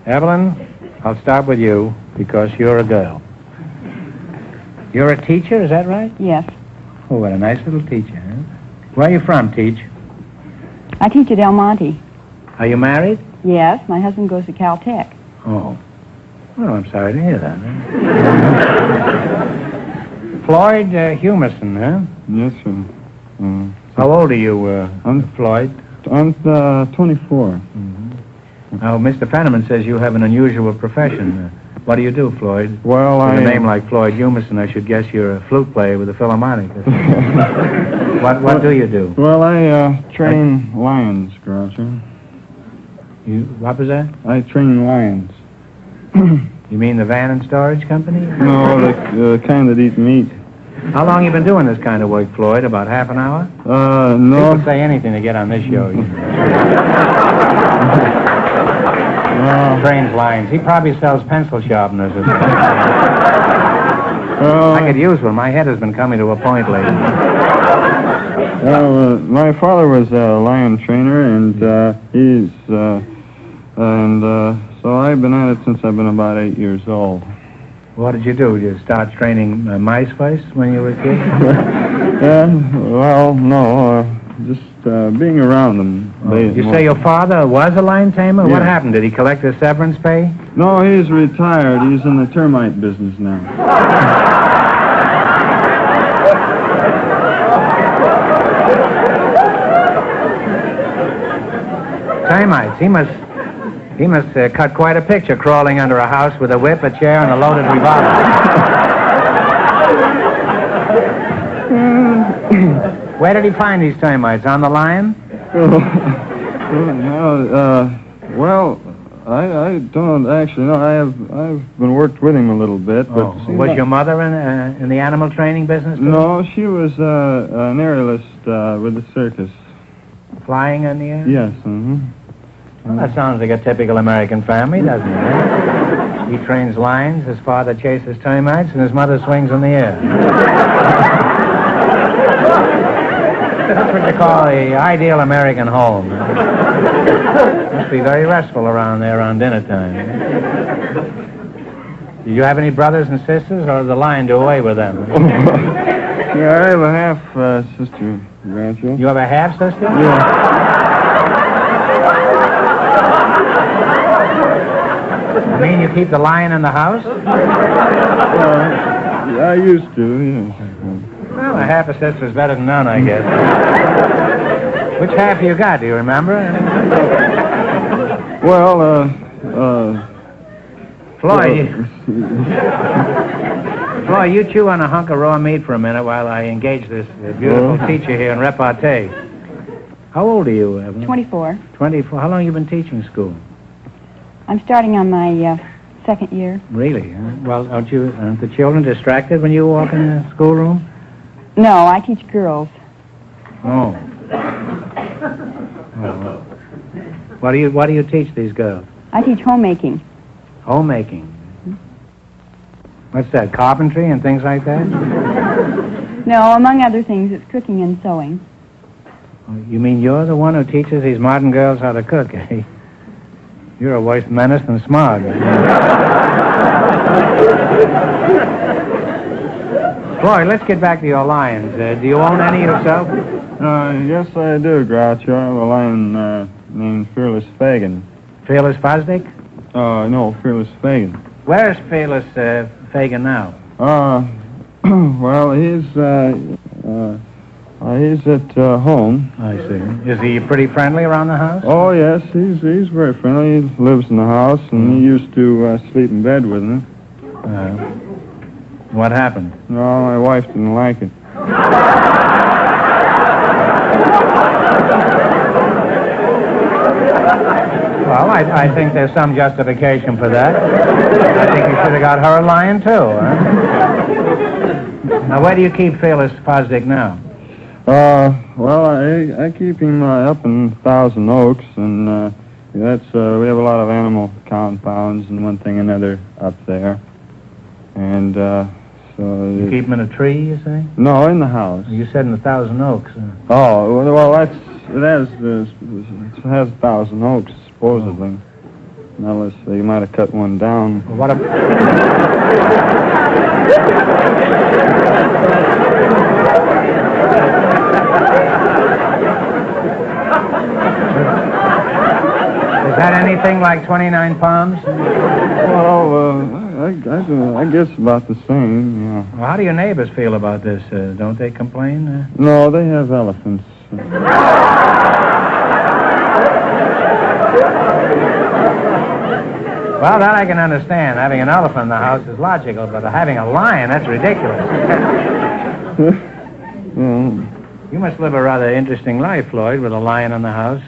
Evelyn, I'll start with you because you're a girl. You're a teacher, is that right? Yes. Oh, what a nice little teacher, huh? Where are you from, Teach? I teach at El Monte. Are you married? Yes, my husband goes to Caltech. Oh. Well, I'm sorry to hear that. Huh? Floyd Humerson, huh? Yes, sir. How old are you, Floyd? I'm 24. Mm-hmm. Now, Mr. Fenneman says you have an unusual profession. What do you do, Floyd? Well, with a name like Floyd Humerson, I should guess you're a flute player with a Philharmonic. What do you do? Well, I train lions, Groucho. What was that? I train lions. You mean the van and storage company? No, the kind that eat meat. How long you been doing this kind of work, Floyd? About half an hour? No. People say anything to get on this show. Trains lines. He probably sells pencil sharpeners or something. I could use one. My head has been coming to a point lately. Well, my father was a lion trainer, and so I've been at it since I've been about 8 years old. What did you do? Did you start training mice first when you were a kid? Well, no, just being around them. You say your father was a lion tamer? Yeah. What happened? Did he collect his severance pay? No, he's retired. He's in the termite business now. Termites. He must cut quite a picture crawling under a house with a whip, a chair, and a loaded revolver. Where did he find these termites? On the lion? Well, I don't actually know. I've been worked with him a little bit. But was your mother in the animal training business? Too? No, she was an aerialist with the circus. Flying in the air? Yes. Mm-hmm. Well, that sounds like a typical American family, doesn't it? He trains lions, his father chases termites, and his mother swings in the air. That's what you call the ideal American home. Must be very restful around there around dinner time. Do you have any brothers and sisters, or did the lion do away with them? Yeah, I have a half-sister, Groucho. You have a half-sister? Yeah. You mean you keep the lion in the house? I used to, yes. Well, a half a sister is better than none, I guess. Which half you got, do you remember? Well, Floyd, Floyd, you chew on a hunk of raw meat for a minute while I engage this beautiful teacher here in repartee. How old are you, Evelyn? 24. 24. How long have you been teaching school? I'm starting on my second year. Really? Huh? Well, aren't the children distracted when you walk in the schoolroom? No, I teach girls. Oh. What do you teach these girls? I teach homemaking. Homemaking. What's that? Carpentry and things like that? No, among other things, it's cooking and sewing. You mean you're the one who teaches these modern girls how to cook, eh? You're a worse menace than smog. Floyd, let's get back to your lions. Do you own any yourself? Yes, I do, Groucho. I have a lion named Fearless Fagin. Fearless Fosdick? No, Fearless Fagin. Where's Fearless Fagin now? Well, he's at home. I see. Is he pretty friendly around the house? Oh, yes, he's very friendly. He lives in the house, and he used to sleep in bed with me. What happened? No, my wife didn't like it. Well, I think there's some justification for that. I think you should have got her a lion, too. Huh? Now, where do you keep Fearless Fosdick now? Well, I keep him up in Thousand Oaks, and we have a lot of animal compounds and one thing or another up there. And so... You keep him in a tree, you say? No, in the house. You said in the Thousand Oaks. Oh, well, it has Thousand Oaks, supposedly. Unless they might have cut one down. What a... Is that anything like 29 pounds? Well, I guess about the same, yeah. Well, how do your neighbors feel about this? Don't they complain? No, they have elephants. Well, that I can understand. Having an elephant in the house is logical, but having a lion, that's ridiculous. Well, You must live a rather interesting life, Floyd, with a lion in the house.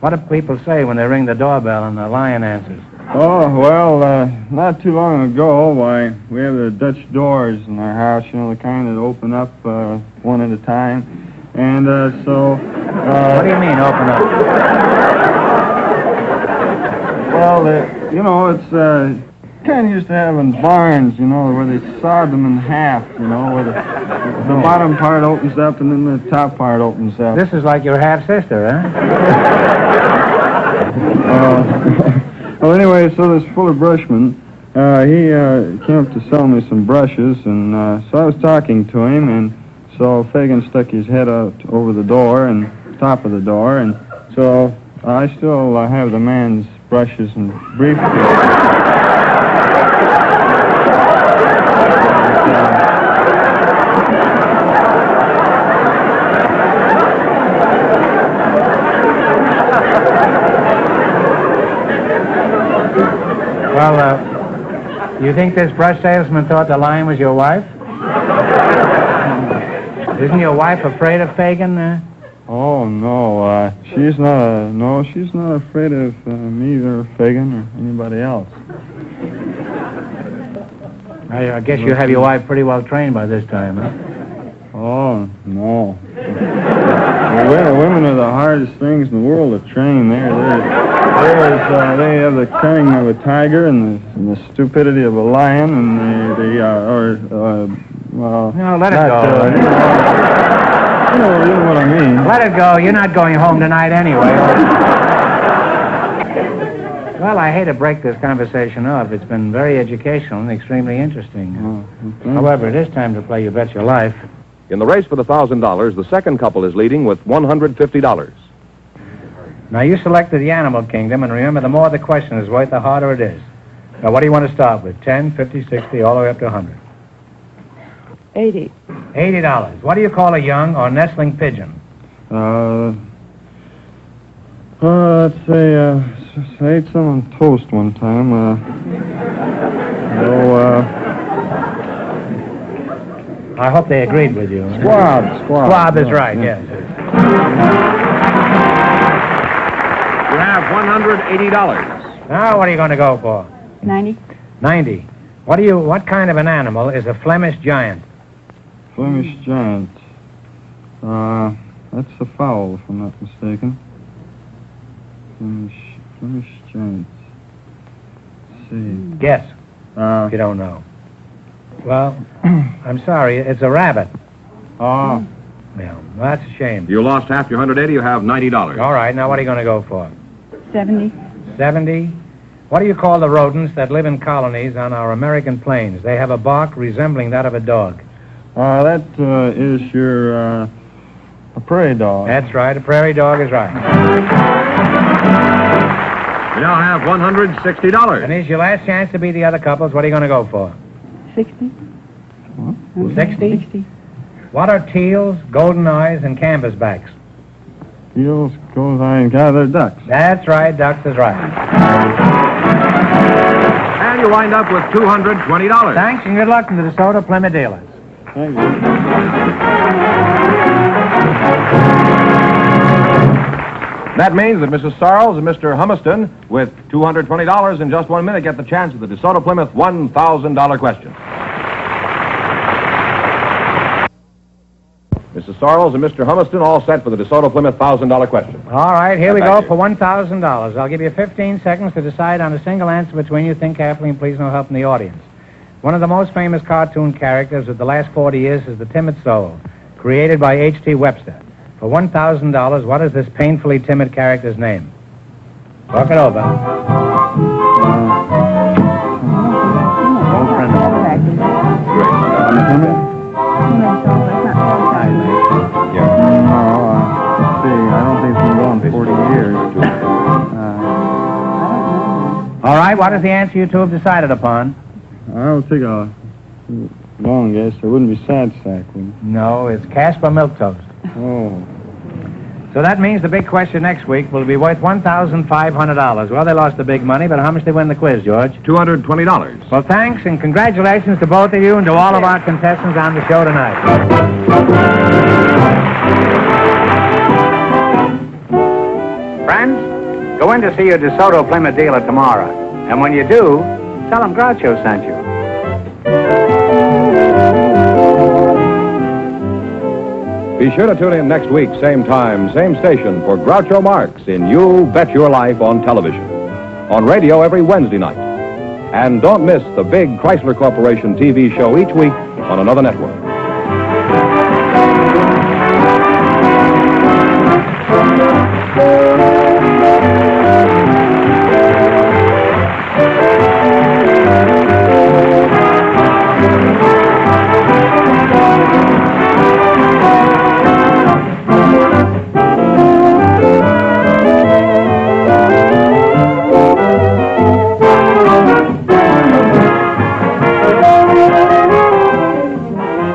What do people say when they ring the doorbell and the lion answers? oh, well, not too long ago, why, we have the Dutch doors in our house, you know, the kind that open up one at a time. And so... What do you mean, open up? Well, you know, it's kind of used to have in barns, you know, where they sawed them in half, you know, where the bottom part opens up and then the top part opens up. This is like your half-sister, huh? Well, anyway, so this Fuller Brushman, he came up to sell me some brushes, and so I was talking to him, and so Fagan stuck his head out over the door and top of the door, and so I still have the man's brushes and briefcase. Well, you think this brush salesman thought the lion was your wife? Isn't your wife afraid of Fagin? Oh, no, she's not afraid of me or Fagan or anybody else. I guess you have your wife pretty well trained by this time, huh? Oh, no. Women are the hardest things in the world to train. They have the cunning of a tiger and the stupidity of a lion, and well... No, let it go. You know what I mean. Let it go. You're not going home tonight anyway. Well, I hate to break this conversation off. It's been very educational and extremely interesting. Okay. However, it is time to play You Bet Your Life. In the race for the $1,000, the second couple is leading with $150. Now, you selected the animal kingdom, and remember, the more the question is worth, the harder it is. Now, what do you want to start with? 10, 50, 60, all the way up to 100? 80. $80. What do you call a young or nestling pigeon? Let's say, I ate some on toast one time. I hope they agreed with you. Squab. Squab is right, yes. You have $180. Now, what are you going to go for? 90. 90. What kind of an animal is a Flemish giant? Flemish giant. That's a fowl, if I'm not mistaken. Flemish giant. Let's see. Guess, if you don't know. Well, I'm sorry, it's a rabbit. Oh. Yeah, that's a shame. You lost half your 180. You have $90. All right, now what are you going to go for? 70. 70. What do you call the rodents that live in colonies on our American plains? They have a bark resembling that of a dog. That is your, a prairie dog. That's right, a prairie dog is right. You now have $160. And here's your last chance to beat the other couples. What are you going to go for? 60. 60? 60. What are teals, golden eyes, and canvasbacks? Eels, goes and gather ducks. That's right, ducks is right. And you wind up with $220. Thanks, and good luck to the Desoto Plymouth dealers. Thank you. That means that Mrs. Sarles and Mr. Humiston, with $220 in just 1 minute, get the chance at the Desoto Plymouth $1,000 question. Mrs. Sarles and Mr. Humiston all set for the Desoto Plymouth $1,000 question. All right, here we Thank go you. for $1,000. I'll give you 15 seconds to decide on a single answer between you. Think carefully and please no help from the audience. One of the most famous cartoon characters of the last 40 years is the Timid Soul, created by H.T. Webster. For $1,000, what is this painfully timid character's name? Talk it over. Old friend of mine. I don't think it's been going 40 years. All right, what is the answer you two have decided upon? I'll take a long guess. It wouldn't be sad sack, would it? No, it's Casper Milk Toast. Oh. So that means the big question next week will be worth $1,500. Well, they lost the big money, but how much did they win the quiz, George? $220. Well, thanks and congratulations to both of you and to all of our contestants on the show tonight. Friends, go in to see your Desoto Plymouth dealer tomorrow. And when you do, tell them Groucho sent you. Be sure to tune in next week, same time, same station, for Groucho Marx in You Bet Your Life on television. On radio every Wednesday night. And don't miss the big Chrysler Corporation TV show each week on another network.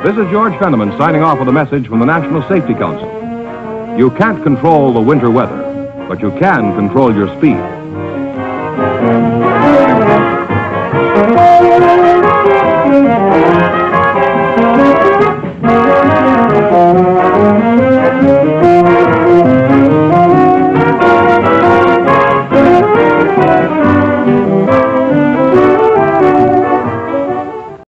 This is George Fenneman signing off with a message from the National Safety Council. You can't control the winter weather, but you can control your speed.